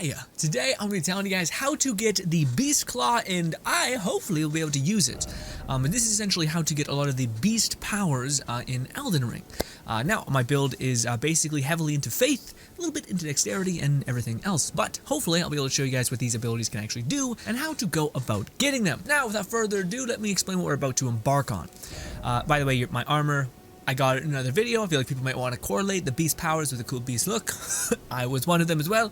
Hiya! Today I'm going to be telling you guys how to get the Beast Claw, and I hopefully will be able to use it. And this is essentially how to get a lot of the beast powers in Elden Ring. Now, my build is basically heavily into faith, a little bit into dexterity and everything else, but hopefully I'll be able to show you guys what these abilities can actually do and how to go about getting them. Now, without further ado, let me explain what we're about to embark on. By the way, my armor, I got it in another video. I feel like people might want to correlate the beast powers with a cool beast look. I was one of them as well.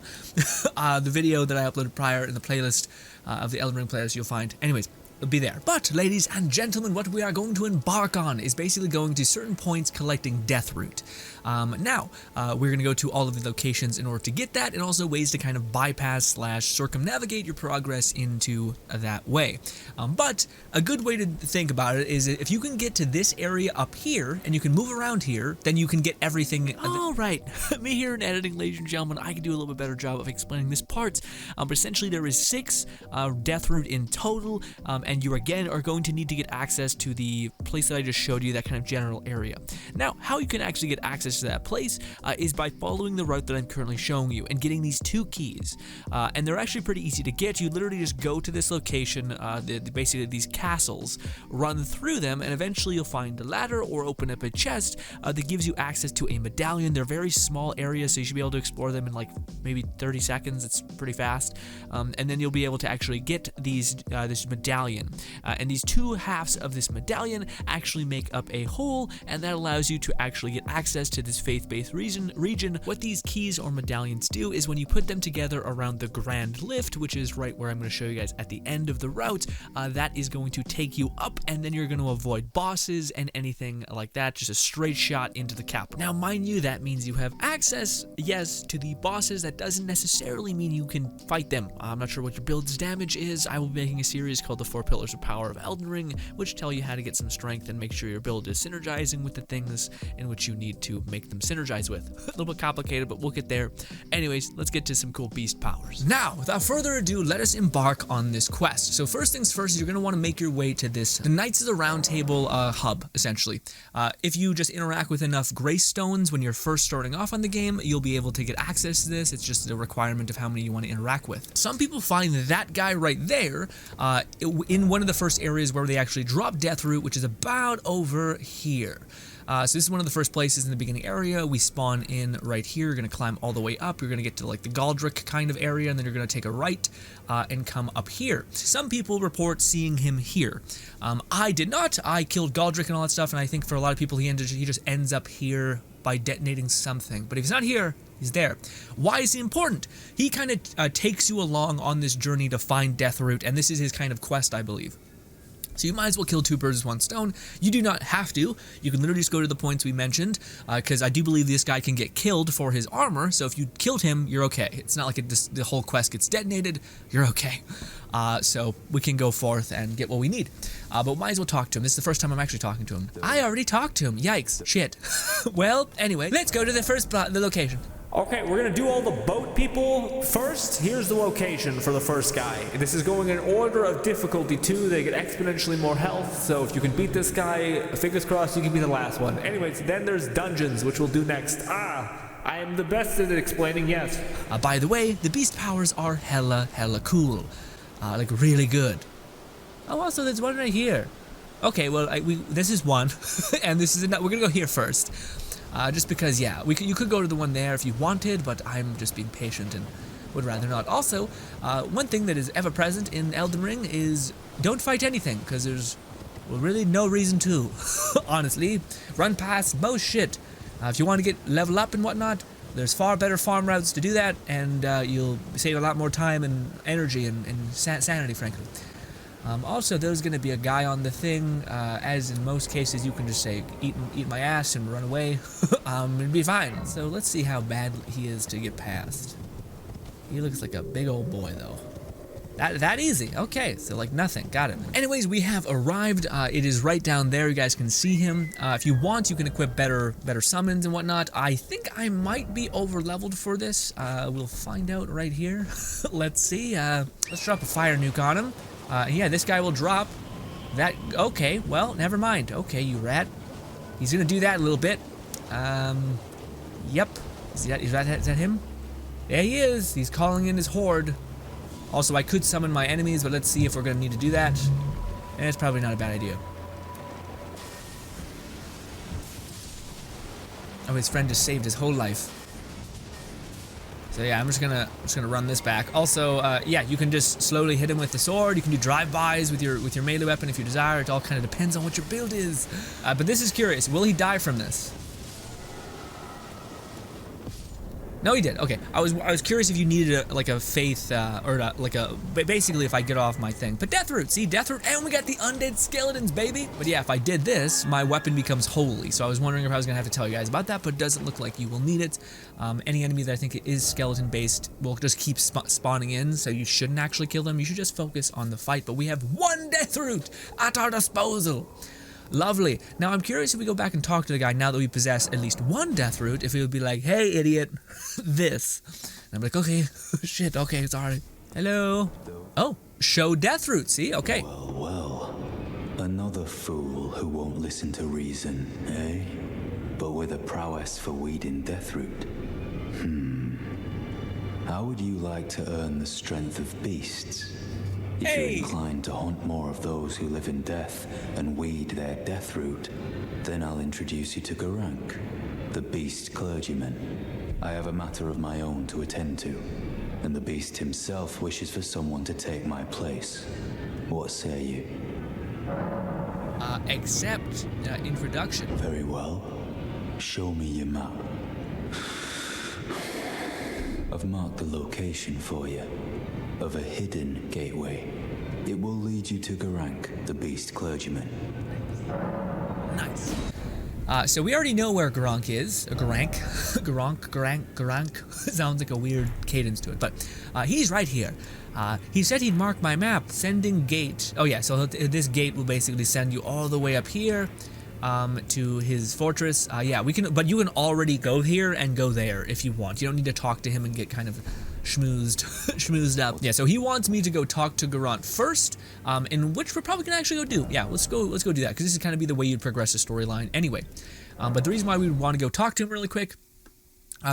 The video that I uploaded prior in the playlist of the Elden Ring players you'll find. Anyways, it'll be there. But, ladies and gentlemen, what we are going to embark on is basically going to certain points collecting Deathroot. Now, we're going to go to all of the locations in order to get that, and also ways to kind of bypass / circumnavigate your progress into that way. But a good way to think about it is if you can get to this area up here, and you can move around here, then you can get everything. Alright, me here in editing, ladies and gentlemen, I can do a little bit better job of explaining this part. But essentially there is 6 Deathroot in total, and you again are going to need to get access to the place that I just showed you, that kind of general area. Now, how you can actually get access to that place is by following the route that I'm currently showing you and getting these 2 keys. And they're actually pretty easy to get. You literally just go to this location, basically these castles, run through them, and eventually you'll find a ladder or open up a chest that gives you access to a medallion. They're very small areas, so you should be able to explore them in like maybe 30 seconds. It's pretty fast. And then you'll be able to actually get these this medallion. And these 2 halves of this medallion actually make up a whole, and that allows you to actually get access to this faith-based region. What these keys or medallions do is when you put them together around the Grand Lift, which is right where I'm going to show you guys at the end of the route, that is going to take you up, and then you're going to avoid bosses and anything like that, just a straight shot into the capital. Now, mind you, that means you have access, yes, to the bosses. That doesn't necessarily mean you can fight them. I'm not sure what your build's damage is. I will be making a series called the 4 Pillars of Power of Elden Ring, which tell you how to get some strength and make sure your build is synergizing with the things in which you need to make them synergize with. A little bit complicated, but we'll get there. Anyways, let's get to some cool beast powers. Now, without further ado, let us embark on this quest. So first things first, you're going to want to make your way to this, the Knights of the Round Table hub, essentially. If you just interact with enough grace stones when you're first starting off on the game, you'll be able to get access to this. It's just a requirement of how many you want to interact with. Some people find that guy right there in one of the first areas where they actually drop Deathroot, which is about over here. So this is one of the first places in the beginning area. We spawn in right here. You're going to climb all the way up. You're going to get to like the Gurranq kind of area, and then you're going to take a right and come up here. Some people report seeing him here. I did not. I killed Gurranq and all that stuff, and I think for a lot of people he just ends up here by detonating something. But if he's not here, he's there. Why is he important? He kind of takes you along on this journey to find Deathroot, and this is his kind of quest, I believe. So you might as well kill 2 birds with 1 stone. You do not have to. You can literally just go to the points we mentioned, because I do believe this guy can get killed for his armor, so if you killed him, you're okay. It's not like the whole quest gets detonated. You're okay. So we can go forth and get what we need. But we might as well talk to him. This is the first time I'm actually talking to him. I already talked to him. Yikes. Shit. Well, anyway, let's go to the location. Okay, we're gonna do all the boat people first. Here's the location for the first guy. This is going in order of difficulty too. They get exponentially more health, so if you can beat this guy, fingers crossed you can be the last one. Anyways, then there's dungeons, which we'll do next. I am the best at explaining, yes. By the way, the beast powers are hella cool. Like really good. Oh, also there's one right here. Okay, well, this is one, and this is another. We're gonna go here first. Just because, yeah, you could go to the one there if you wanted, but I'm just being patient and would rather not. Also, one thing that is ever present in Elden Ring is don't fight anything, because there's really no reason to. Honestly, run past most shit. If you want to get level up and whatnot, there's far better farm routes to do that, and you'll save a lot more time and energy and sanity, frankly. Also, there's going to be a guy on the thing, as in most cases you can just say, eat my ass and run away, it'd be fine. So let's see how bad he is to get past. He looks like a big old boy, though. That easy. Okay, so like nothing. Got it. Anyways, we have arrived. It is right down there. You guys can see him. If you want, you can equip better summons and whatnot. I think I might be over-leveled for this. We'll find out right here. Let's see. Let's drop a fire nuke on him. Yeah, this guy will drop that. Okay, well, never mind. Okay, you rat. He's gonna do that a little bit. Yep. Is that him? There he is. He's calling in his horde. Also, I could summon my enemies, but let's see if we're going to need to do that. And it's probably not a bad idea. Oh, his friend just saved his whole life. So yeah, I'm just gonna run this back. Also, yeah, you can just slowly hit him with the sword. You can do drive-bys with your melee weapon if you desire. It all kind of depends on what your build is. But this is curious. Will he die from this? No, he did. Okay, I was curious if you needed like a faith basically if I get off my thing. But Deathroot, see Deathroot, and we got the undead skeletons, baby. But yeah, if I did this, my weapon becomes holy. So I was wondering if I was gonna have to tell you guys about that, but it doesn't look like you will need it. Any enemy that I think is skeleton based will just keep spawning in, so you shouldn't actually kill them. You should just focus on the fight. But we have one Deathroot at our disposal. Lovely. Now I'm curious if we go back and talk to the guy now that we possess at least one Deathroot, if he would be like, hey idiot, this. And I'm like, okay, shit, okay, sorry. Hello. Oh, show Deathroot, see, okay. Well, another fool who won't listen to reason, eh? But with a prowess for weeding Deathroot. How would you like to earn the strength of beasts? If you're inclined to hunt more of those who live in death and weed their Deathroot, then I'll introduce you to Gurranq, the beast clergyman. I have a matter of my own to attend to, and the beast himself wishes for someone to take my place. What say you? Accept introduction. Very well. Show me your map. I've marked the location for you of a hidden gateway. It will lead you to Gurranq, the beast clergyman. Nice. So we already know where Gurranq is. Gurranq. Gurranq. Sounds like a weird cadence to it, but he's right here. He said he'd mark my map. Sending gate. Oh yeah, so this gate will basically send you all the way up here to his fortress. Yeah, we can, but you can already go here and go there if you want. You don't need to talk to him and get kind of schmoozed up. Yeah, so he wants me to go talk to Gurranq first, in which we're probably gonna actually go do. Yeah, let's go do that, because this is kind of be the way you'd progress the storyline anyway. But the reason why we would want to go talk to him really quick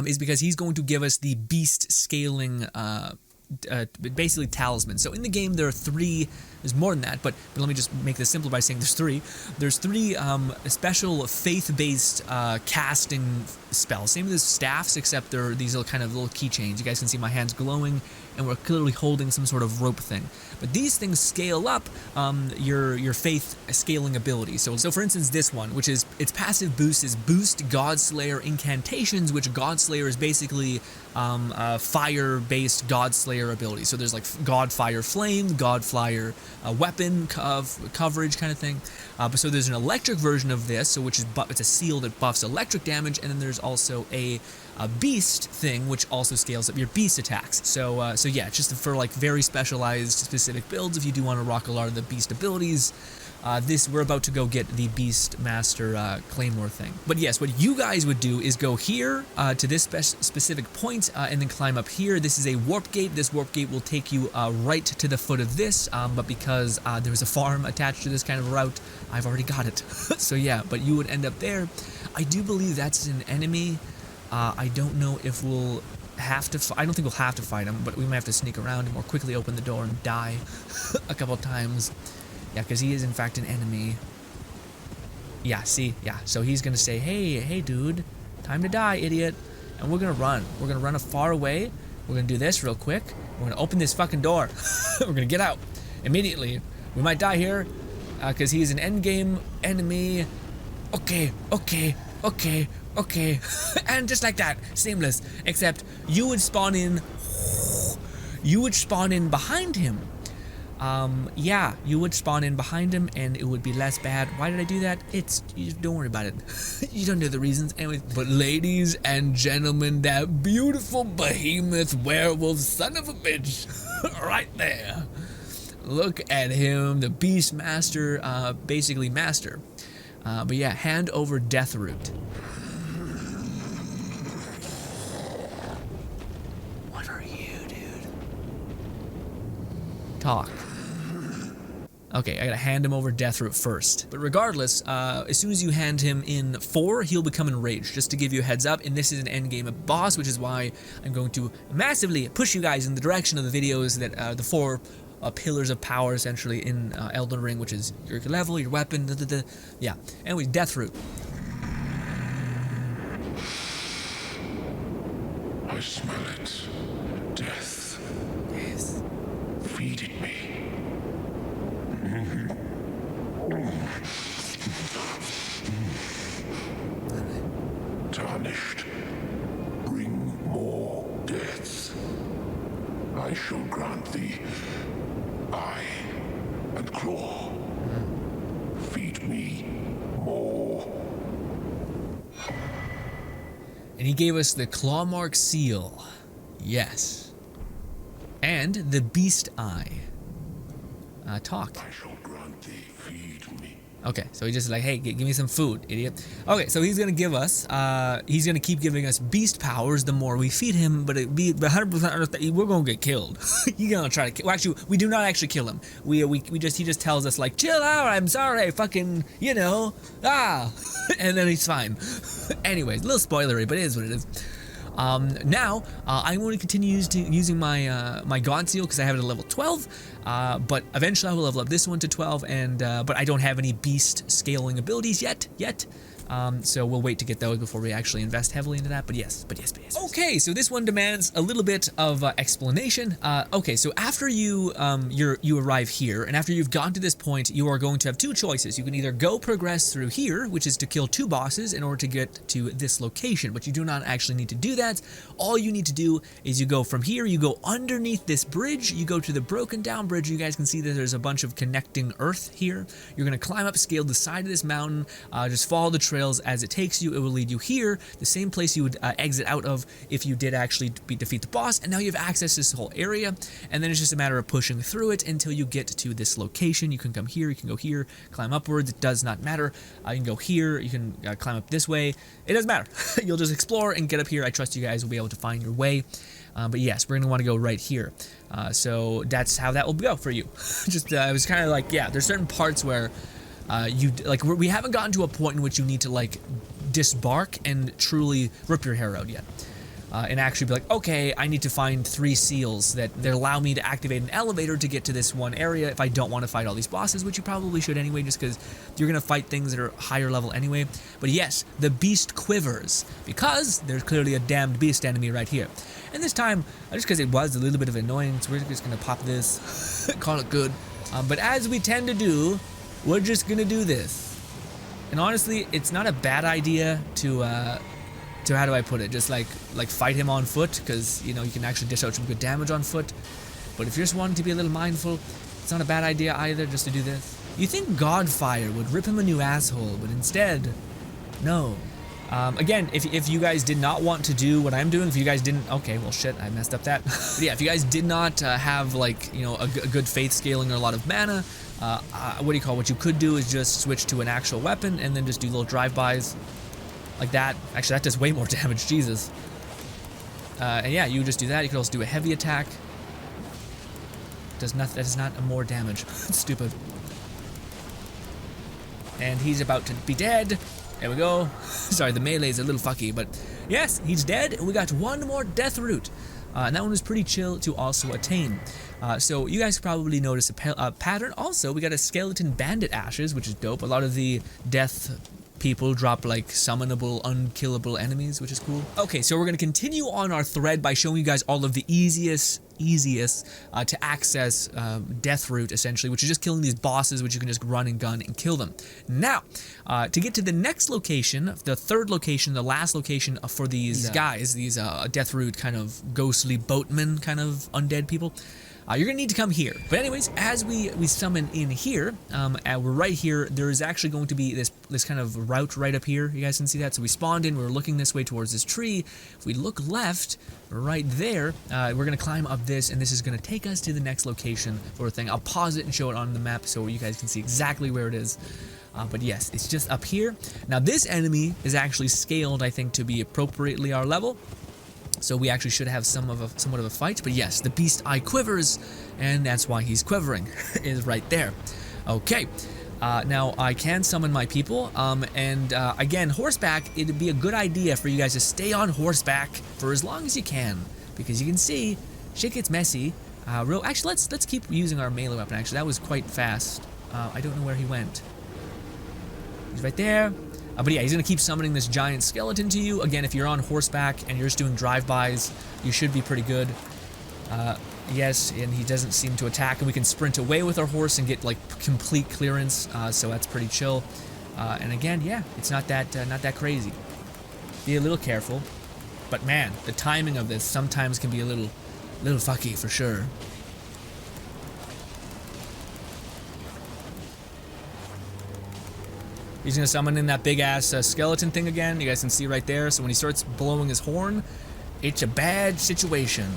is because he's going to give us the beast scaling basically talisman. So in the game there are three, there's more than that, but let me just make this simple by saying there's three. There's three special faith-based casting spells. Same as staffs, except they're these little kind of little keychains. You guys can see my hands glowing, and we're clearly holding some sort of rope thing. But these things scale up your faith scaling ability. So for instance, this one, which is its passive boost is boost Godslayer incantations, which Godslayer is basically fire-based Godslayer ability. So there's like God Fire Flame, God Fire weapon coverage kind of thing. But so there's an electric version of this, so which is it's a seal that buffs electric damage, and then there's also a beast thing which also scales up your beast attacks. So yeah, just for like very specialized specific builds if you do want to rock a lot of the beast abilities. We're about to go get the Beast Master Claymore thing. But yes, what you guys would do is go here to this specific point and then climb up here. This is a warp gate. This warp gate will take you right to the foot of this, but because there's a farm attached to this kind of route, I've already got it. So yeah, but you would end up there. I do believe that's an enemy. I don't know if we'll have to, I don't think we'll have to fight him, but we might have to sneak around and more quickly open the door and die a couple times. Yeah, because he is in fact an enemy. Yeah, see, yeah. So he's gonna say, hey dude, time to die, idiot. And we're gonna run. We're gonna run far away. We're gonna do this real quick. We're gonna open this fucking door. We're gonna get out immediately. We might die here, because he is an endgame enemy. Okay. And just like that, seamless. Except you would spawn in. You would spawn in behind him. Yeah, you would spawn in behind him and it would be less bad. Why did I do that? Don't worry about it. You don't know the reasons. Anyways, but ladies and gentlemen, that beautiful behemoth werewolf son of a bitch right there. Look at him, the Beast Master, basically master. But yeah, hand over Deathroot. What are you, dude? Talk. Okay, I gotta hand him over Deathroot first. But regardless, as soon as you hand him in 4, he'll become enraged, just to give you a heads up. And this is an endgame boss, which is why I'm going to massively push you guys in the direction of the videos that the 4 pillars of power, essentially, in Elden Ring, which is your level, your weapon, yeah. Anyways, Deathroot. I smell it. Death. Yes. Feed it me. Tarnished. Bring more deaths. I shall grant thee eye and claw. Feed me more. And he gave us the claw mark seal. Yes. And the beast eye. Talk. I shall grant thee, feed me. Okay, so he's just like, hey, give me some food, idiot. Okay, so he's gonna give us, he's gonna keep giving us beast powers the more we feed him, but it be 100% we're gonna get killed. He's gonna try to kill, well, actually, we do not actually kill him. He just tells us like, chill out, I'm sorry, fucking, you know, and then he's fine. Anyways, a little spoilery, but it is what it is. Now, I'm going to continue using my my God Seal because I have it at level 12, but eventually I will level up this one to 12, and but I don't have any beast scaling abilities yet. So we'll wait to get those before we actually invest heavily into that, but yes. Okay, so this one demands a little bit of explanation. Okay, so after you arrive here, and after you've gotten to this point, you are going to have 2 choices. You can either go progress through here, which is to kill 2 bosses in order to get to this location, but you do not actually need to do that. All you need to do is you go from here, you go underneath this bridge, you go to the broken down bridge. You guys can see that there's a bunch of connecting earth here. You're going to climb up, scale the side of this mountain, just follow the trails as it takes you. It will lead you here, the same place you would exit out of if you did actually defeat the boss, and now you have access to this whole area, and then it's just a matter of pushing through it until you get to this location. You can come here, you can go here, climb upwards, it does not matter. You can go here, you can climb up this way, it doesn't matter. You'll just explore and get up here. I trust you guys will be able to find your way. But yes, we're going to want to go right here. So that's how that will go for you. Just, it was kind of like, yeah, there's certain parts where we haven't gotten to a point in which you need to like disbark and truly rip your hair out yet, and actually be like, okay, I need to find 3 seals that allow me to activate an elevator to get to this one area if I don't want to fight all these bosses, which you probably should anyway, just because you're gonna fight things that are higher level anyway. But yes, the beast quivers because there's clearly a damned beast enemy right here, and this time, just because it was a little bit of annoyance, we're just gonna pop this, call it good. But as we tend to do, we're just gonna do this. And honestly, it's not a bad idea to how do I put it? Just like fight him on foot, because you know you can actually dish out some good damage on foot. But if you're just wanting to be a little mindful, it's not a bad idea either just to do this. You think Godfire would rip him a new asshole, but instead, no. Again, if you guys did not want to do what I'm doing, if you guys didn't, okay, well shit, I messed up that. But yeah, if you guys did not have like, you know, a good faith scaling or a lot of mana, what you could do is just switch to an actual weapon and then just do little drive-bys like that. Actually, that does way more damage, Jesus. And yeah, you just do that. You could also do a heavy attack. That is not more damage. It's stupid. And he's about to be dead. There we go. Sorry, the melee is a little fucky, but yes, he's dead. We got 1 more Deathroot. And that one was pretty chill to also attain. So you guys probably notice a pattern. Also, we got a skeleton bandit ashes, which is dope. A lot of the death people drop like summonable, unkillable enemies, which is cool. Okay, so we're gonna continue on our thread by showing you guys all of the easiest to access Deathroot, essentially, which is just killing these bosses, which you can just run and gun and kill them. Now, to get to the next location, the 3rd location, the last location for these guys, these Deathroot kind of ghostly boatmen, kind of undead people, you're gonna need to come here. But anyways, as we summon in here, and we're right here, there is actually going to be this kind of route right up here. You guys can see that. So we spawned in, we're looking this way towards this tree. If we look left, right there, we're gonna climb up this, and this is gonna take us to the next location for a thing. I'll pause it and show it on the map so you guys can see exactly where it is. But yes, it's just up here. Now this enemy is actually scaled, I think, to be appropriately our level. So we actually should have somewhat of a fight. But yes, the beast eye quivers, and that's why he's quivering, is right there. Okay. Now, I can summon my people, again, horseback, it'd be a good idea for you guys to stay on horseback for as long as you can, because you can see, shit gets messy. Actually, let's keep using our melee weapon, actually. That was quite fast. I don't know where he went. He's right there. But yeah, he's going to keep summoning this giant skeleton to you. Again, if you're on horseback and you're just doing drive-bys, you should be pretty good. Yes, and he doesn't seem to attack, and we can sprint away with our horse and get like complete clearance, so that's pretty chill. And again, yeah, it's not that crazy. Be a little careful, but man, the timing of this sometimes can be a little fucky for sure. He's gonna summon in that big ass skeleton thing again. You guys can see right there. So when he starts blowing his horn, it's a bad situation.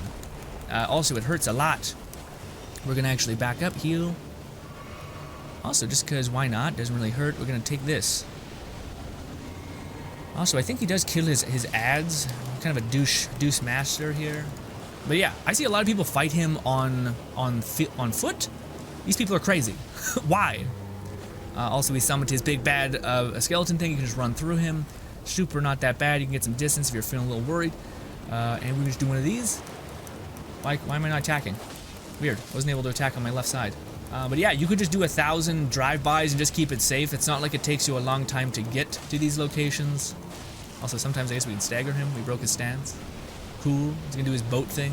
Also, it hurts a lot. We're gonna actually back up, heal. Also, just because why not? Doesn't really hurt. We're gonna take this. Also, I think he does kill his ads. Kind of a douche master here. But yeah, I see a lot of people fight him on foot. These people are crazy. Why? Also, we summoned his big bad skeleton thing. You can just run through him. Super not that bad. You can get some distance if you're feeling a little worried. And we just do one of these. Why am I not attacking? Weird. Wasn't able to attack on my left side. But yeah, you could just do 1,000 drive-bys and just keep it safe. It's not like it takes you a long time to get to these locations. Also, sometimes I guess we can stagger him. We broke his stance. Cool. He's gonna do his boat thing.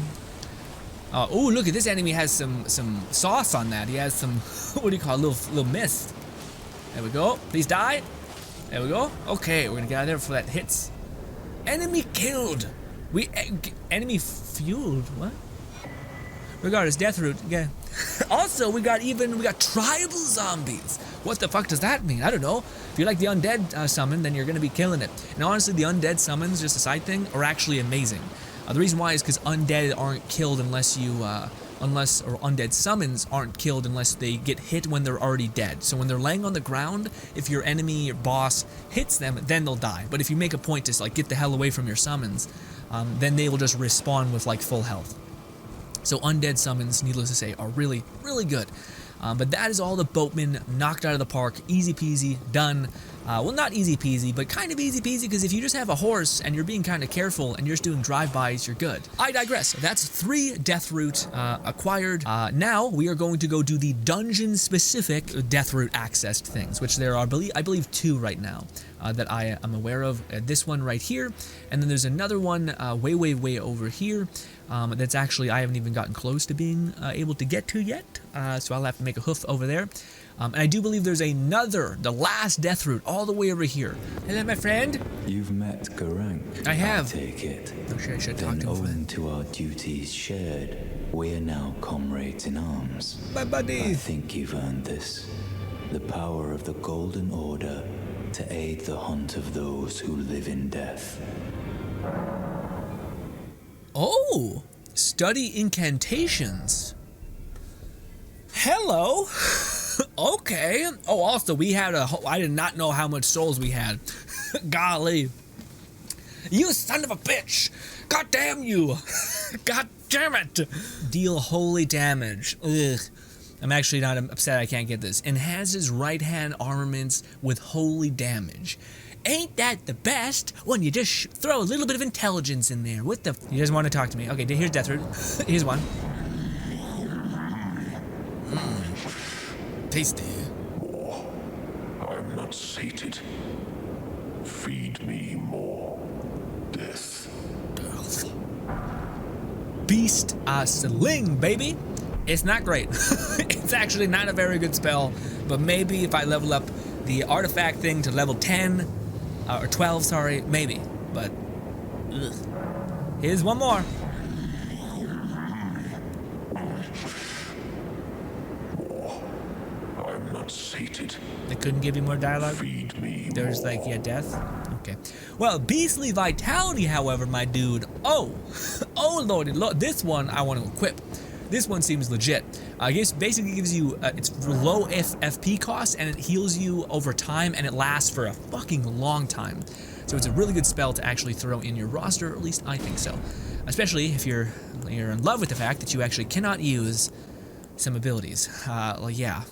Oh, look at this enemy has some sauce on that. He has some, what do you call it, little mist. There we go. Please die. There we go. Okay, we're gonna get out of there before that hits. Enemy killed. Enemy fueled. What? Regardless, Deathroot. Yeah. Also, we got tribal zombies. What the fuck does that mean? I don't know. If you like the undead summon, then you're gonna be killing it. And honestly, the undead summons, just a side thing, are actually amazing. The reason why is because undead aren't killed unless undead summons aren't killed unless they get hit when they're already dead. So when they're laying on the ground, if your enemy or boss hits them, then they'll die. But if you make a point to like get the hell away from your summons, then they will just respawn with like full health. So undead summons, needless to say, are really, really good. But that is all the boatmen knocked out of the park. Easy peasy, done. Well, not easy peasy, but kind of easy peasy, because if you just have a horse and you're being kind of careful and you're just doing drive-bys, you're good. I digress. That's 3 Deathroot acquired. Now we are going to go do the dungeon-specific Deathroot accessed things, which there are, I believe 2 right now that I am aware of. This one right here, and then there's another one way over here. That's actually, I haven't even gotten close to being able to get to yet, so I'll have to make a hoof over there. And I do believe there's the last Deathroot, all the way over here. Hello, my friend. You've met Gurranq. I have. Take it. No, I should talk Then, to him. owing to our duties shared, we are now comrades in arms. My buddy. I think you've earned this. The power of the Golden Order to aid the hunt of those who live in death. Oh, study incantations. Hello. Okay. Oh, also, we had I did not know how much souls we had. Golly. You son of a bitch. God damn you. God damn it. Deal holy damage. Ugh. I'm actually not upset I can't get this. Enhances right hand armaments with holy damage. Ain't that the best when you just throw a little bit of intelligence in there? What the? He doesn't want to talk to me. Okay, here's Deathroot. Here's one. Tasty. More. I'm not sated. Feed me more. Death. Beast Sling, baby. It's not great. It's actually not a very good spell, but maybe if I level up the artifact thing to level 10, or 12, sorry, maybe, but ugh. Here's one more. I'm not sated. They couldn't give you more dialogue? Feed me There's more. like, yeah, death? Okay. Well, Beastly Vitality, however, my dude, oh lordy, this one I want to equip. This one seems legit. It basically gives you, it's low FP cost, and it heals you over time, and it lasts for a fucking long time. So it's a really good spell to actually throw in your roster, or at least I think so. Especially if you're in love with the fact that you actually cannot use some abilities. Well, yeah.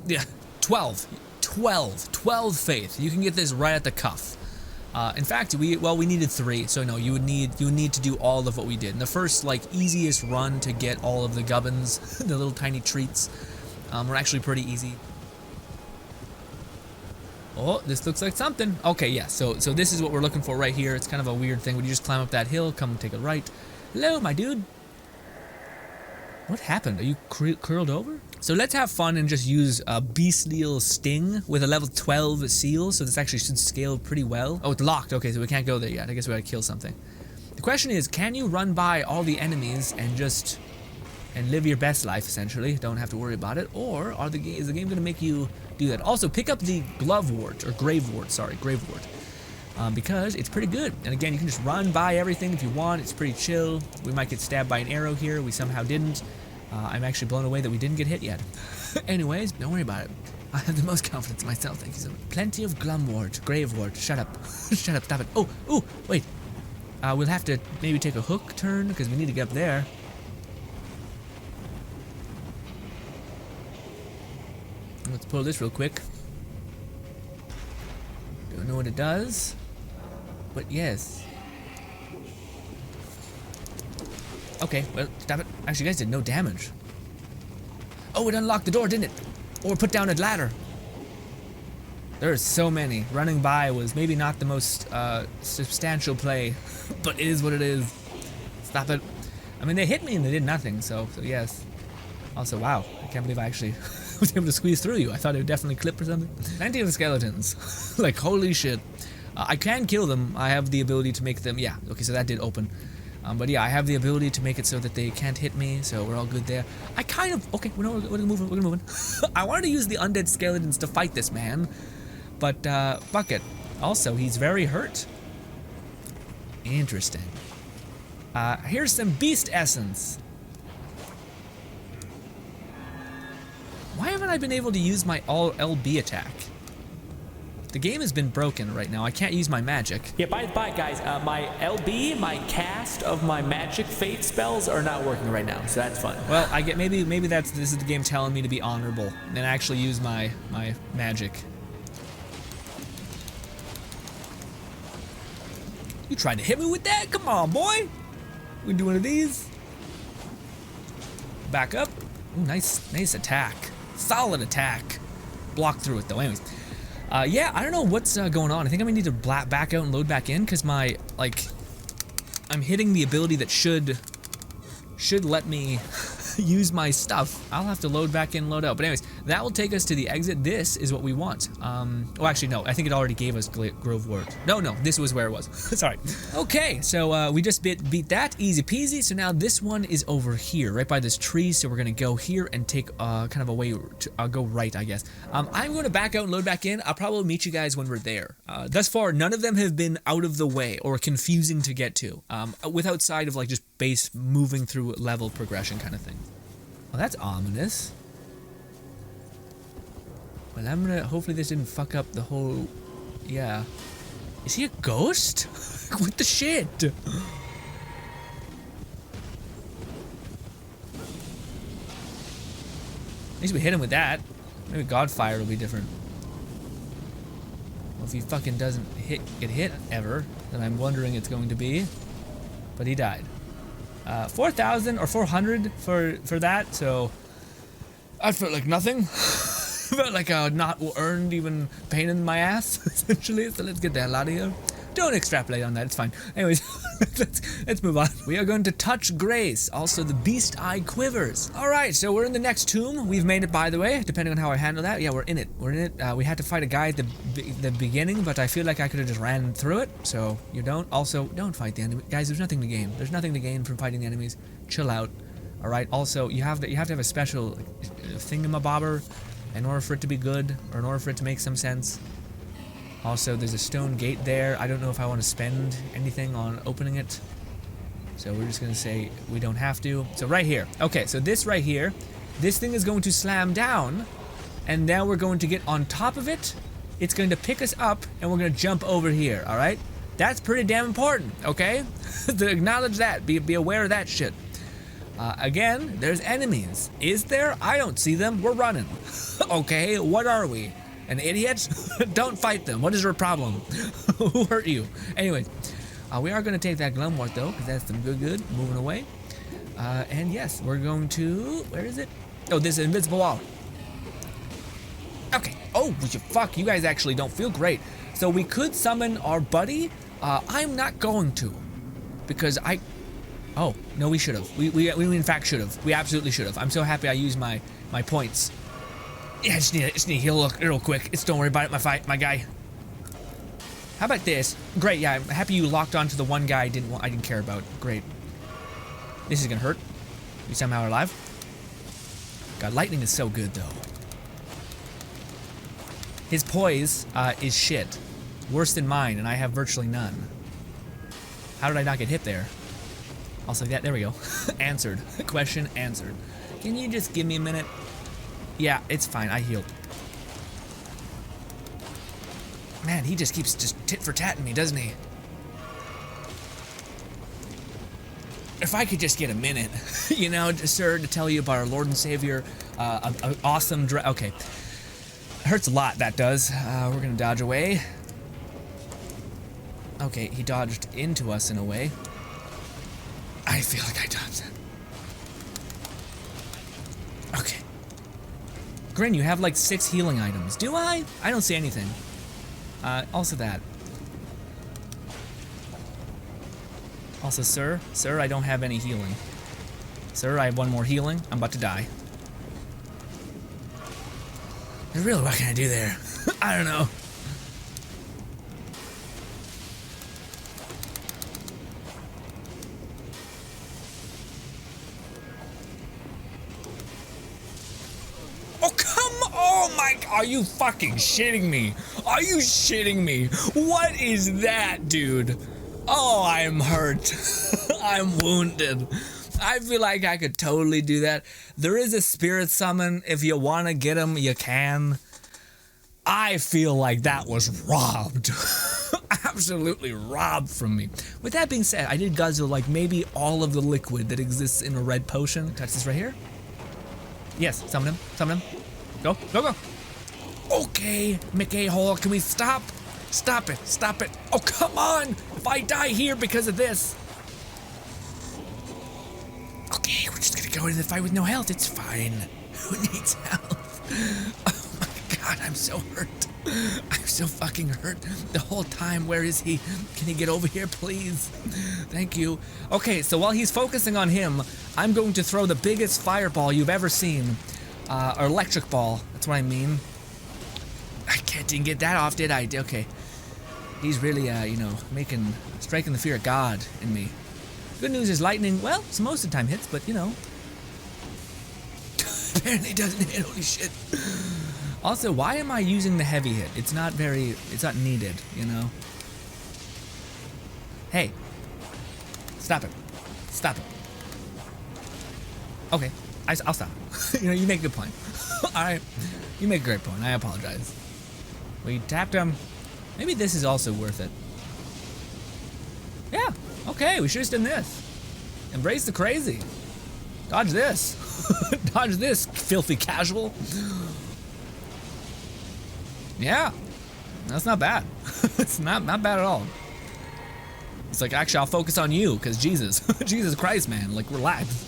Yeah. 12 faith. You can get this right at the cuff. In fact, we needed 3, so no, you would need to do all of what we did. In the first, like, easiest run to get all of the gubbins, the little tiny treats, were actually pretty easy. Oh, this looks like something. Okay, yeah, so this is what we're looking for right here. It's kind of a weird thing. When you just climb up that hill, come take a right. Hello, my dude. What happened? Are you curled over? So let's have fun and just use a bestial sting with a level 12 seal. So this actually should scale pretty well. Oh, it's locked. Okay, so we can't go there yet. I guess we gotta kill something. The question is, can you run by all the enemies and live your best life, essentially? Don't have to worry about it. Or is the game gonna make you do that? Also, pick up the glove wart, or grave wart, sorry, grave wart. Because it's pretty good. And again, you can just run by everything if you want. It's pretty chill. We might get stabbed by an arrow here. We somehow didn't. I'm actually blown away that we didn't get hit yet. Anyways, don't worry about it. I have the most confidence in myself, thank you so much. Plenty of glumwort, gravewort. Shut up. Shut up, stop it. Oh, wait. We'll have to maybe take a hook turn because we need to get up there. Let's pull this real quick. Don't know what it does, but yes. Okay, well, stop it. Actually, you guys did no damage. Oh, it unlocked the door, didn't it? Or put down a ladder. There's so many. Running by was maybe not the most substantial play, but it is what it is. Stop it. I mean, they hit me and they did nothing, so yes. Also, wow, I can't believe I actually was able to squeeze through you. I thought it would definitely clip or something. Plenty of skeletons. Like, holy shit. I can kill them. I have the ability to make them, yeah, okay, so that did open. But yeah, I have the ability to make it so that they can't hit me, so we're all good there. I kind of, okay, we're moving. I wanted to use the undead skeletons to fight this man, but fuck it. Also, he's very hurt. Interesting. Here's some beast essence. Why haven't I been able to use my all LB attack? The game has been broken right now. I can't use my magic. Yeah, by guys, my LB, my cast of my magic fate spells are not working right now, so that's fun. Well, I get maybe this is the game telling me to be honorable and actually use my magic. You trying to hit me with that? Come on, boy. We do one of these. Back up. Ooh, nice attack. Solid attack. Block through it though. Anyways. Yeah, I don't know what's going on. I think I'm gonna need to back out and load back in because my, like, I'm hitting the ability that should let me use my stuff. I'll have to load back in, load out. But anyways, that will take us to the exit. This is what we want. Oh, actually, no. I think it already gave us Grove Ward. No, this was where it was. Sorry. Okay, so we just beat that. Easy peasy. So now this one is over here, right by this tree. So we're going to go here and take kind of a way to go right, I guess. I'm going to back out and load back in. I'll probably meet you guys when we're there. Thus far, none of them have been out of the way or confusing to get to, with outside of like just base moving through level progression kind of thing. Well, that's ominous. Well, I'm gonna, hopefully this didn't fuck up the whole, yeah. Is he a ghost? What the shit? At least we hit him with that. Maybe Godfire will be different. Well, if he fucking doesn't get hit ever, then I'm wondering it's going to be. But he died. 4,000 or 400 for that, so I felt like nothing. Felt like a not earned even pain in my ass, essentially. So let's get the hell out of here. Don't extrapolate on that, it's fine. Anyways, let's move on. We are going to touch grace. Also, the beast eye quivers. All right, so we're in the next tomb. We've made it, by the way, depending on how I handle that. Yeah, we're in it. We had to fight a guy at the beginning, but I feel like I could have just ran through it. So you don't. Also, don't fight the enemy, guys. There's nothing to gain. There's nothing to gain from fighting the enemies. Chill out. All right. Also, you have to have a special thingamabobber in order for it to be good, or in order for it to make some sense. Also, there's a stone gate there. I don't know if I want to spend anything on opening it. So we're just going to say we don't have to. So right here. Okay, so this right here, this thing is going to slam down, and now we're going to get on top of it. It's going to pick us up, and we're going to jump over here, all right? That's pretty damn important, okay? To acknowledge that. Be aware of that shit. Again, there's enemies. Is there? I don't see them. We're running. Okay, what are we? An idiot? Don't fight them. What is your problem? Who hurt you? Anyway, we are going to take that Glumwort though, because that's some good. Moving away. And yes, we're going to... Where is it? Oh, this invincible wall. Okay. Oh, fuck. You guys actually don't feel great. So we could summon our buddy. I'm not going to. Because I... Oh, no, we should have. We in fact should have. We absolutely should have. I'm so happy I used my points. Yeah, I just need to heal real quick. Don't worry about it, my guy. How about this? Great, yeah, I'm happy you locked onto the one guy I didn't care about. Great. This is gonna hurt. You somehow are alive. God, lightning is so good though. His poise is shit. Worse than mine, and I have virtually none. How did I not get hit there? Also, there we go. Answered. Question answered. Can you just give me a minute? Yeah, it's fine. I healed. Man, he just keeps tit for tatting me, doesn't he? If I could just get a minute, you know, sir, to tell you about our Lord and Savior, an awesome okay. Hurts a lot, that does. We're gonna dodge away. Okay, he dodged into us in a way. I feel like I dodged that. Okay. Grin, you have like 6 healing items. Do I? I don't see anything. Also that. Also, sir, I don't have any healing. Sir, I have 1 more healing. I'm about to die. Really, what can I do there? I don't know. Are you fucking shitting me? Are you shitting me? What is that, dude? Oh, I'm hurt. I'm wounded. I feel like I could totally do that. There is a spirit summon. If you want to get him, you can. I feel like that was robbed. Absolutely robbed from me. With that being said, I did guzzle like maybe all of the liquid that exists in a red potion. Touch this right here. Yes, summon him. Summon him. Go, go, go. Okay, Mickey Hole, can we stop? Stop it, stop it. Oh, come on! If I die here because of this. Okay, we're just gonna go into the fight with no health. It's fine. Who needs health? Oh my god, I'm so hurt. I'm so fucking hurt the whole time. Where is he? Can he get over here, please? Thank you. Okay, so while he's focusing on him, I'm going to throw the biggest fireball you've ever seen. Or electric ball, that's what I mean. I didn't get that off, did I? Okay. He's really, you know, striking the fear of God in me. Good news is lightning, well, it's most of the time hits, but, you know. Apparently doesn't hit, holy shit. Also, why am I using the heavy hit? It's not needed, you know. Hey. Stop it. Stop it. Okay, I'll stop. You know, you make a good point. Alright, you make a great point. I apologize. We tapped him. Maybe this is also worth it. Yeah, okay, we should have done this. Embrace the crazy. Dodge this. Dodge this, filthy casual. Yeah, that's not bad. It's not bad at all. It's like, actually, I'll focus on you, because Jesus. Jesus Christ, man, like, relax.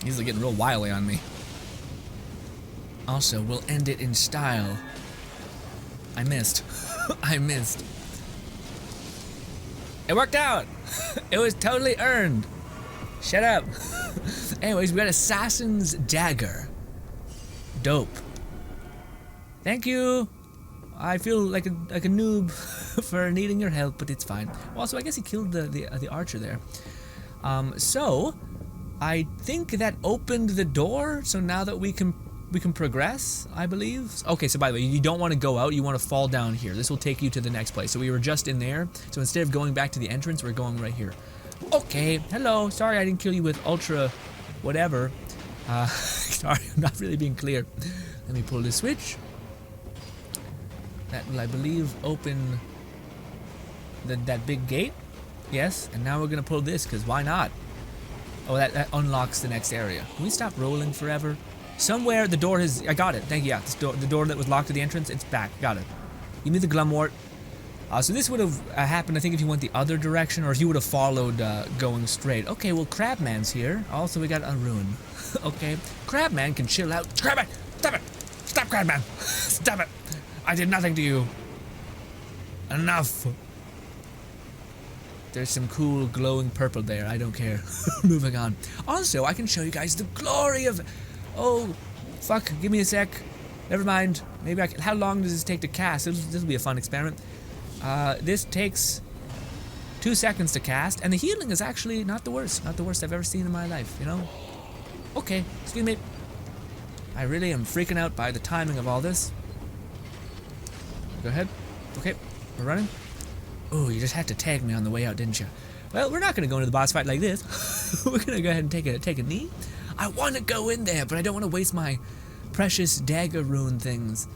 He's like getting real wily on me. Also, we'll end it in style. I missed. I missed. It worked out. It was totally earned. Shut up. Anyways, we got Assassin's Dagger. Dope. Thank you. I feel like a noob for needing your help, but it's fine. Also, I guess he killed the archer there. So I think that opened the door. So now that we can progress, I believe. Okay, so by the way, you don't want to go out, you want to fall down here. This will take you to the next place. So we were just in there. So instead of going back to the entrance, we're going right here. Okay, hello. Sorry I didn't kill you with ultra whatever. Sorry, I'm not really being clear. Let me pull this switch. That will, I believe, open that big gate. Yes, and now we're gonna pull this, because why not? Oh, that unlocks the next area. Can we stop rolling forever? Somewhere the door has... I got it. Thank you. Yeah, the door that was locked at the entrance, it's back. Got it. Give me the Glumwort. So this would have happened, I think, if you went the other direction, or if you would have followed going straight. Okay, well, Crabman's here. Also, we got a ruin. Okay. Crabman can chill out. Crabman! Stop it! Stop, Crabman! Stop it! I did nothing to you. Enough. There's some cool glowing purple there. I don't care. Moving on. Also, I can show you guys the glory of... Oh, fuck. Give me a sec. Never mind. Maybe I can... How long does this take to cast? This will be a fun experiment. This takes 2 seconds to cast, and the healing is actually not the worst. Not the worst I've ever seen in my life, you know? Okay, excuse me. I really am freaking out by the timing of all this. Go ahead. Okay, we're running. Oh, you just had to tag me on the way out, didn't you? Well, we're not going to go into the boss fight like this. We're going to go ahead and take a knee. I want to go in there, but I don't want to waste my precious dagger rune things.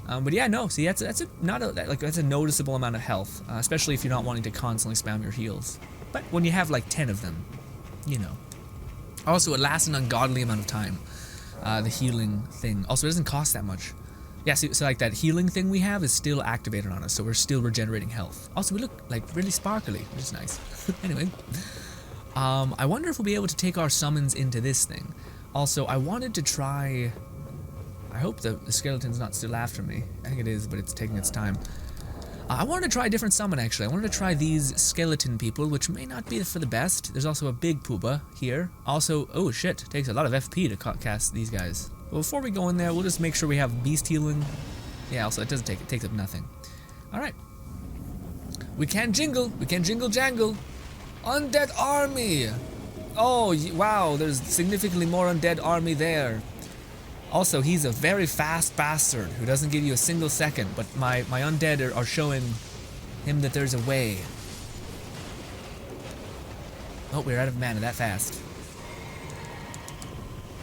But yeah, no. See, that's a noticeable amount of health, especially if you're not wanting to constantly spam your heals. But when you have like 10 of them, you know. Also, it lasts an ungodly amount of time. The healing thing. Also, it doesn't cost that much. Yeah, so like that healing thing we have is still activated on us, so we're still regenerating health. Also, we look like really sparkly, which is nice. Anyway, I wonder if we'll be able to take our summons into this thing. Also, I wanted to try... I hope the skeleton's not still after me. I think it is, but it's taking its time. I wanted to try a different summon, actually. I wanted to try these skeleton people, which may not be for the best. There's also a big Pooba here. Also, oh shit, it takes a lot of FP to cast these guys. Well, before we go in there, we'll just make sure we have beast healing. Yeah, also, it takes up nothing. Alright. We can jingle jangle. Undead army! Oh, wow, there's significantly more undead army there. Also, he's a very fast bastard who doesn't give you a single second, but my undead are showing him that there's a way. Oh, we're out of mana that fast.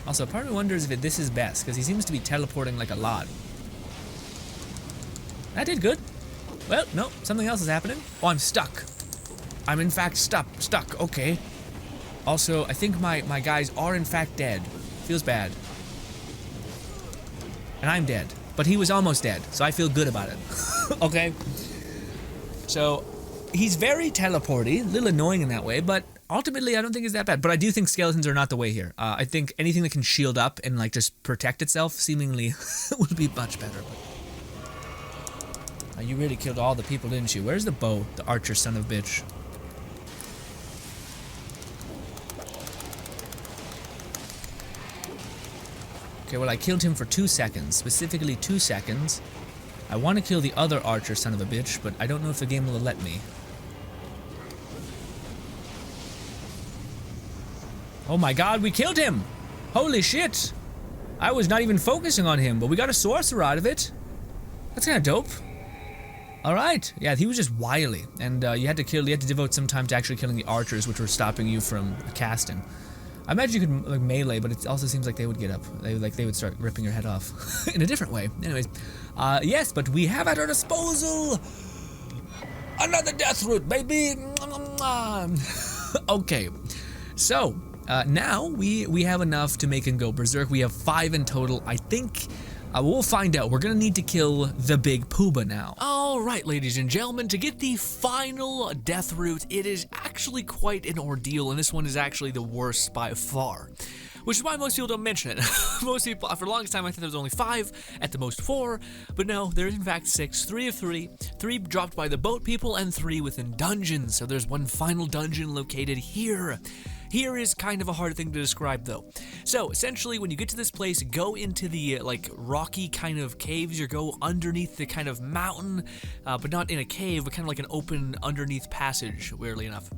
Also, part of me wonders if this is best, because he seems to be teleporting like a lot. That did good. Well, no, something else is happening. Oh, I'm stuck. I'm in fact stuck, okay. Also, I think my guys are in fact dead. Feels bad. And I'm dead. But he was almost dead, so I feel good about it. Okay? So, he's very teleporty, a little annoying in that way, but ultimately I don't think it's that bad. But I do think skeletons are not the way here. I think anything that can shield up and like just protect itself seemingly would be much better. But you really killed all the people, didn't you? Where's the bow, the archer son of a bitch? Okay, well, I killed him for 2 seconds, specifically 2 seconds. I want to kill the other archer son of a bitch, but I don't know if the game will let me. Oh my god, we killed him! Holy shit! I was not even focusing on him, but we got a sorcerer out of it. That's kind of dope. Alright, yeah, he was just wily, and you had to devote some time to actually killing the archers, which were stopping you from casting. I imagine you could like melee, but it also seems like they would get up. They would start ripping your head off in a different way. Anyways, yes, but we have at our disposal another Deathroot, baby. Okay, so now we have enough to make him go berserk. We have 5 in total, I think. We'll find out. We're gonna need to kill the big Pooba now. Alright, ladies and gentlemen, to get the final Deathroot, it is actually quite an ordeal, and this one is actually the worst by far. Which is why most people don't mention it. Most people, for the longest time, I thought there was only 5, at the most 4, but no, there is in fact 6, 3 of 3, 3 dropped by the boat people, and 3 within dungeons, so there's one final dungeon located here. Here is kind of a hard thing to describe though. So essentially when you get to this place, go into the like rocky kind of caves, or go underneath the kind of mountain, but not in a cave, but kind of like an open underneath passage, weirdly enough.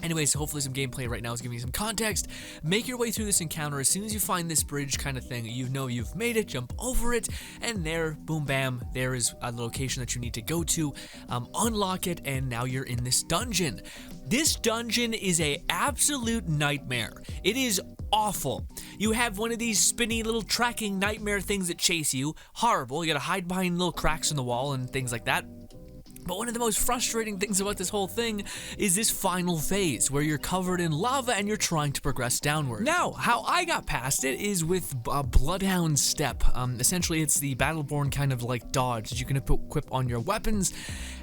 Anyways, hopefully some gameplay right now is giving you some context. Make your way through this encounter. As soon as you find this bridge kind of thing, you know you've made it, jump over it, and there, boom bam, there is a location that you need to go to, unlock it, and now you're in this dungeon. This dungeon is a absolute nightmare. It is awful. You have one of these spinny little tracking nightmare things that chase you. Horrible. You gotta hide behind little cracks in the wall and things like that. But one of the most frustrating things about this whole thing is this final phase where you're covered in lava and you're trying to progress downward. Now, how I got past it is with Bloodhound Step. Essentially, it's the Battleborn kind of like dodge that you can equip on your weapons,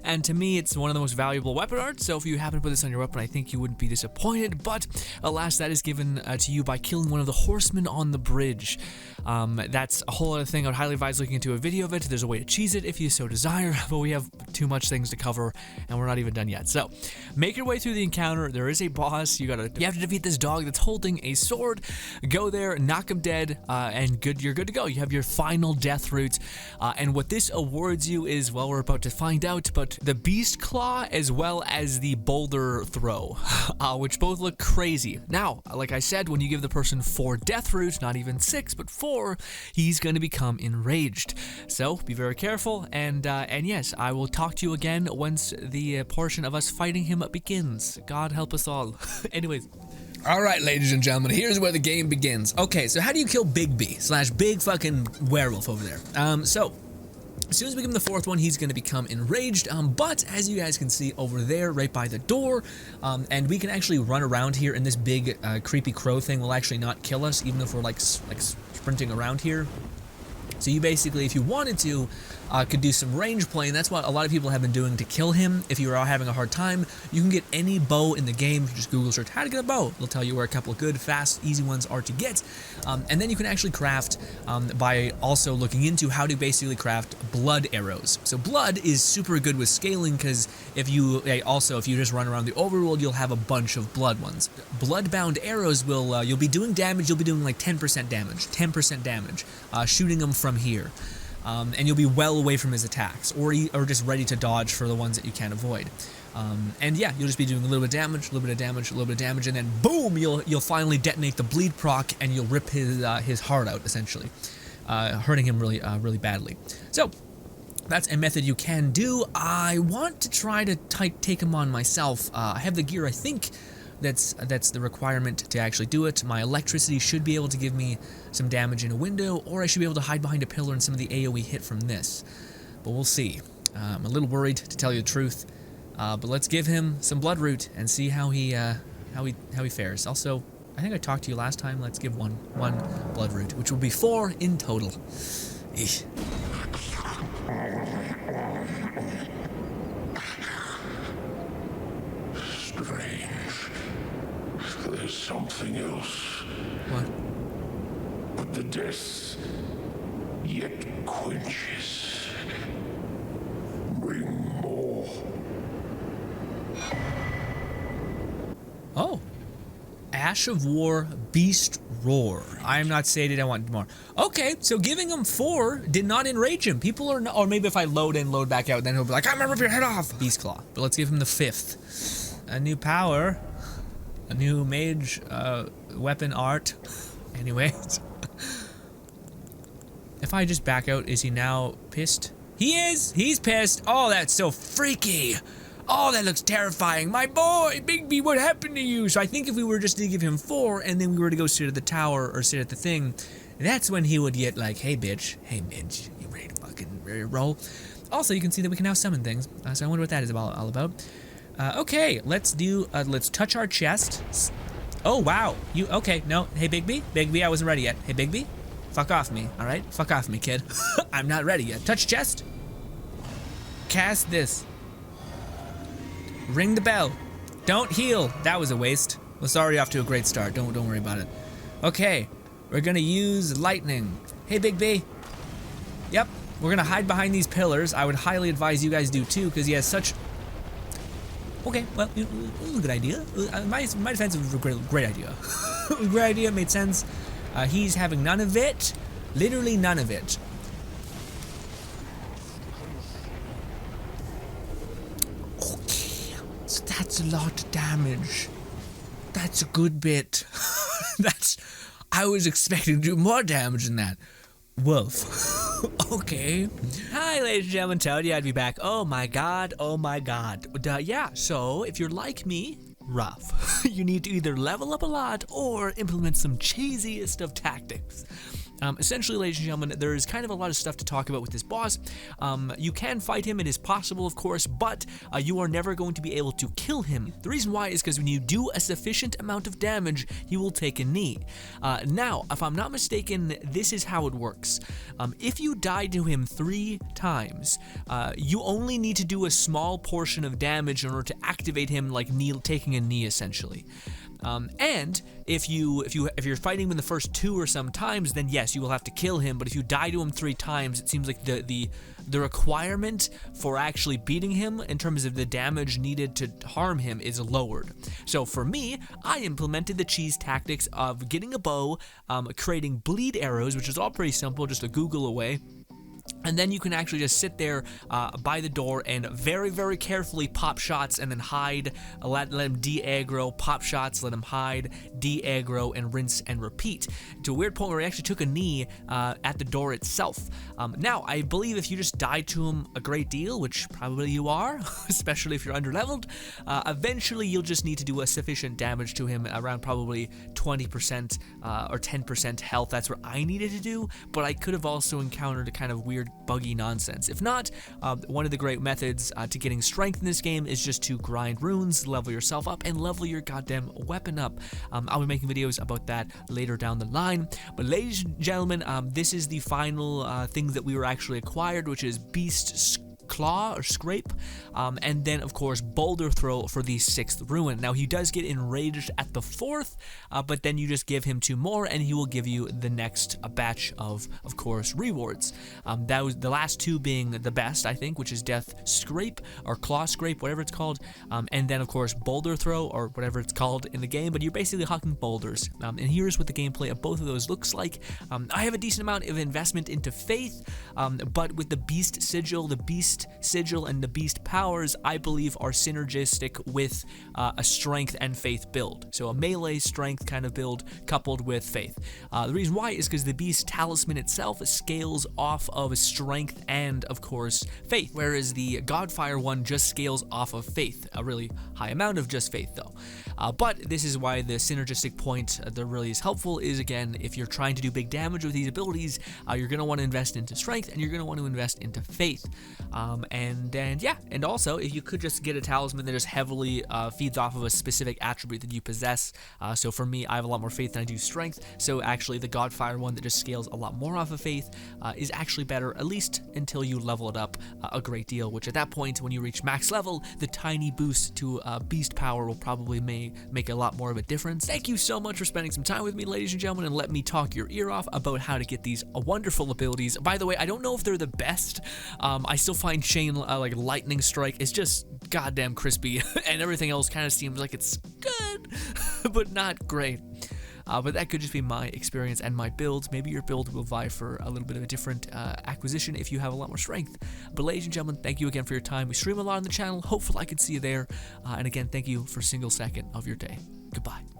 and to me, it's one of the most valuable weapon arts, so if you happen to put this on your weapon, I think you wouldn't be disappointed, but alas, that is given to you by killing one of the horsemen on the bridge. That's a whole other thing. I would highly advise looking into a video of it. There's a way to cheese it if you so desire, but we have too much things to cover, and we're not even done yet. So, make your way through the encounter. There is a boss. You have to defeat this dog that's holding a sword. Go there, knock him dead, and you're good to go. You have your final Deathroots, and what this awards you is, well, we're about to find out, but the Beast Claw as well as the Boulder Throw, which both look crazy. Now, like I said, when you give the person 4 Deathroot, not even 6, but 4, he's going to become enraged. So, be very careful, and yes, I will talk to you again once the portion of us fighting him begins. God help us all. Anyways. Alright, ladies and gentlemen, here's where the game begins. Okay, so how do you kill Big B / big fucking werewolf over there? So, as soon as we give him the 4th one, he's going to become enraged, but as you guys can see over there, right by the door, and we can actually run around here, and this big creepy crow thing will actually not kill us, even if we're like sprinting around here. So you basically, if you wanted to, could do some range play, and that's what a lot of people have been doing to kill him. If you are having a hard time, you can get any bow in the game. Just Google search how to get a bow. It'll tell you where a couple of good, fast, easy ones are to get. And then you can actually craft by also looking into how to basically craft blood arrows. So blood is super good with scaling, because if you just run around the overworld, you'll have a bunch of blood ones. Bloodbound arrows will, you'll be doing damage, you'll be doing like 10% damage, shooting them from here. And you'll be well away from his attacks, or just ready to dodge for the ones that you can't avoid. And yeah, you'll just be doing a little bit of damage, a little bit of damage, a little bit of damage, and then boom, you'll finally detonate the bleed proc, and you'll rip his heart out, essentially, hurting him really badly. So that's a method you can do. I want to try to take him on myself. I have the gear, I think. That's the requirement to actually do it. My electricity should be able to give me some damage in a window, or I should be able to hide behind a pillar and some of the AoE hit from this. But we'll see. I'm a little worried, to tell you the truth. But let's give him some Bloodroot and see how he fares. Also, I think I talked to you last time. Let's give one Bloodroot, which will be 4 in total. Eesh. Strange. There's something else. What? But the death yet quenches. Bring more. Oh. Ash of War, Beast Roar. I am not saying I want more. Okay, so giving him 4 did not enrage him. People are not, or maybe if I load in, load back out, then he'll be like, I'm gonna rip your head off. Beast Claw. But let's give him the 5th. A new power. A new mage weapon art. Anyways. If I just back out, is he now pissed? He is! He's pissed! Oh, that's so freaky! Oh, that looks terrifying! My boy! Big B, what happened to you? So I think if we were just to give him 4, and then we were to go sit at the tower, or sit at the thing, that's when he would get like, hey bitch, you ready to fucking roll? Also, you can see that we can now summon things, so I wonder what that is all about. Okay, let's touch our chest. Oh, wow. Okay, no. Hey, Big B, I wasn't ready yet. Hey, Big B, fuck off me, alright? Fuck off me, kid. I'm not ready yet. Touch chest. Cast this. Ring the bell. Don't heal. That was a waste. It's already off to a great start. Don't worry about it. Okay, we're gonna use lightning. Hey, Big B. Yep, we're gonna hide behind these pillars. I would highly advise you guys do too, because he has such... Okay, well, it was a good idea. My defense was a great idea. It was a great idea, it made sense. He's having none of it. Literally none of it. Okay, so that's a lot of damage. That's a good bit. I was expecting to do more damage than that. Wolf. Okay. Hi, ladies and gentlemen, Toad. Yeah, I'd be back. Oh my god. Yeah, so if you're like me, rough. You need to either level up a lot or implement some cheesiest of tactics. Essentially, ladies and gentlemen, there is kind of a lot of stuff to talk about with this boss. You can fight him, it is possible, of course, but you are never going to be able to kill him. The reason why is because when you do a sufficient amount of damage, he will take a knee. Now, if I'm not mistaken, this is how it works. If you die to him 3 times, you only need to do a small portion of damage in order to activate him, like taking a knee, essentially. And if you're fighting him in the first 2 or some times, then yes, you will have to kill him. But if you die to him 3 times, it seems like the requirement for actually beating him in terms of the damage needed to harm him is lowered. So for me, I implemented the cheese tactics of getting a bow, creating bleed arrows, which is all pretty simple, just a Google away. And then you can actually just sit there by the door and very, very carefully pop shots and then hide, let him de-aggro, pop shots, let him hide, de-aggro, and rinse and repeat. To a weird point where he actually took a knee at the door itself. Now, I believe if you just die to him a great deal, which probably you are, especially if you're underleveled, eventually you'll just need to do a sufficient damage to him around probably 20% or 10% health. That's what I needed to do, but I could have also encountered a kind of weird buggy nonsense. If not, one of the great methods to getting strength in this game is just to grind runes, level yourself up, and level your goddamn weapon up. I'll be making videos about that later down the line. But ladies and gentlemen, this is the final thing that we were actually acquired, which is Beast Claw or Scrape, and then of course Boulder Throw for the 6th ruin. Now he does get enraged at the 4th, but then you just give him 2 more and he will give you the next batch of course rewards. That was the last 2 being the best, I think, which is Death Scrape or Claw Scrape, whatever it's called, and then of course Boulder Throw or whatever it's called in the game, but you're basically hucking boulders. And here's what the gameplay of both of those looks like. I have a decent amount of investment into Faith, but with the Beast Sigil, and the Beast Powers, I believe, are synergistic with a Strength and Faith build. So a melee Strength kind of build coupled with Faith. The reason why is because the Beast Talisman itself scales off of Strength and, of course, Faith, whereas the Godfire one just scales off of Faith, a really high amount of just Faith, though. But this is why the synergistic point that really is helpful is, again, if you're trying to do big damage with these abilities, you're going to want to invest into Strength, and you're going to want to invest into Faith. And also, if you could just get a talisman that just heavily feeds off of a specific attribute that you possess. So for me, I have a lot more Faith than I do Strength, so actually the Godfire one that just scales a lot more off of Faith is actually better, at least until you level it up a great deal, which at that point, when you reach max level, the tiny boost to Beast Power will probably make a lot more of a difference. Thank you so much for spending some time with me, ladies and gentlemen, and let me talk your ear off about how to get these wonderful abilities. By the way, I don't know if they're the best. I still find Chain like Lightning Strike is just goddamn crispy, and everything else kind of seems like it's good, but not great. But that could just be my experience and my builds. Maybe your build will vie for a little bit of a different acquisition if you have a lot more strength. But ladies and gentlemen, thank you again for your time. We stream a lot on the channel. Hopefully I can see you there. And again, thank you for a single second of your day. Goodbye.